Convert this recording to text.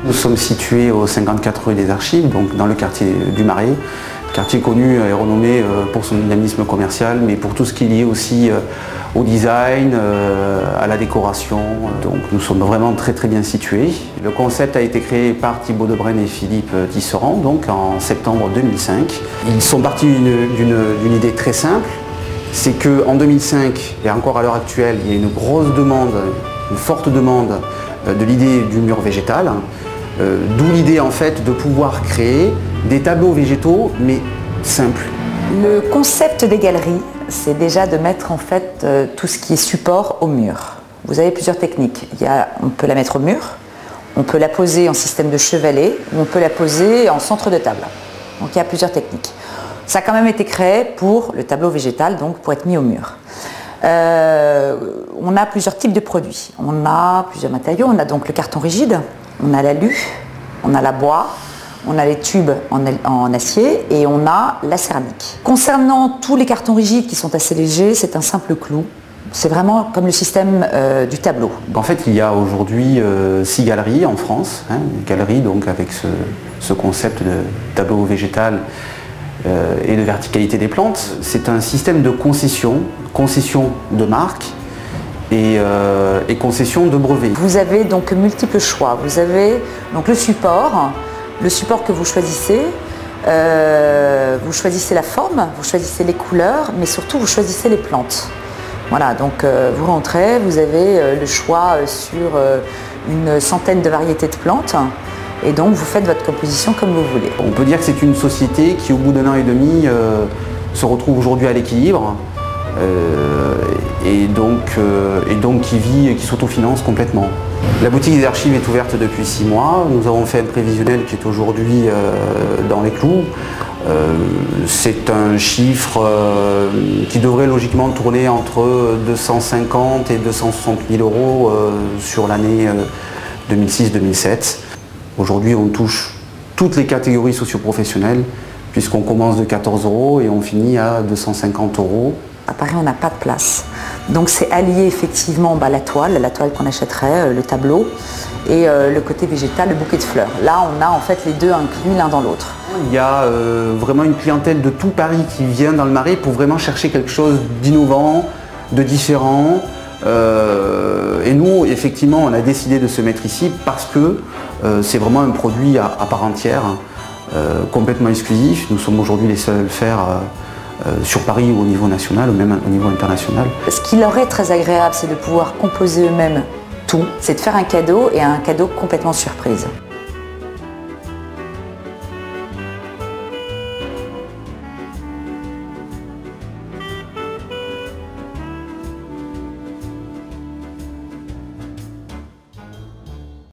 Nous sommes situés au 54 rue des Archives, donc dans le quartier du Marais. Quartier connu et renommé pour son dynamisme commercial, mais pour tout ce qui est lié aussi au design, à la décoration. Donc nous sommes vraiment très bien situés. Le concept a été créé par Thibaut Debrenne et Philippe Tisserand, donc en septembre 2005. Ils sont partis d'une idée très simple, c'est qu'en 2005 et encore à l'heure actuelle, il y a une grosse demande, une forte demande de l'idée du mur végétal. D'où l'idée en fait de pouvoir créer des tableaux végétaux mais simples. Le concept des galeries, c'est déjà de mettre en fait tout ce qui est support au mur. Vous avez plusieurs techniques. On peut la mettre au mur, on peut la poser en système de chevalet ou on peut la poser en centre de table. Donc il y a plusieurs techniques. Ça a quand même été créé pour le tableau végétal, donc pour être mis au mur. On a plusieurs types de produits. On a plusieurs matériaux. On a donc le carton rigide, on a l'alu, on a la bois, on a les tubes en acier et on a la céramique. Concernant tous les cartons rigides qui sont assez légers, c'est un simple clou. C'est vraiment comme le système du tableau. En fait, il y a aujourd'hui 6 galeries en France, galeries donc avec ce concept de tableau végétal et de verticalité des plantes. C'est un système de concession de marque et concession de brevets. Vous avez donc multiples choix. Vous avez donc le support que vous choisissez la forme, vous choisissez les couleurs, mais surtout vous choisissez les plantes. Voilà, donc vous rentrez, vous avez le choix sur une centaine de variétés de plantes. Et donc vous faites votre composition comme vous voulez. On peut dire que c'est une société qui au bout d'1 an et demi se retrouve aujourd'hui à l'équilibre et donc qui vit et qui s'autofinance complètement. La boutique des Archives est ouverte depuis 6 mois. Nous avons fait un prévisionnel qui est aujourd'hui dans les clous. C'est un chiffre qui devrait logiquement tourner entre 250 et 260 000 euros sur l'année 2006-2007. Aujourd'hui, on touche toutes les catégories socio-professionnelles puisqu'on commence de 14 euros et on finit à 250 euros. À Paris, on n'a pas de place. Donc c'est allié effectivement la toile qu'on achèterait, le tableau, et le côté végétal, le bouquet de fleurs. Là, on a en fait les deux inclus l'un dans l'autre. Il y a vraiment une clientèle de tout Paris qui vient dans le Marais pour vraiment chercher quelque chose d'innovant, de différent. Et nous, effectivement, on a décidé de se mettre ici parce que c'est vraiment un produit à part entière, complètement exclusif. Nous sommes aujourd'hui les seuls à le faire sur Paris ou au niveau national ou même au niveau international. Ce qui leur est très agréable, c'est de pouvoir composer eux-mêmes tout. C'est de faire un cadeau et un cadeau complètement surprise.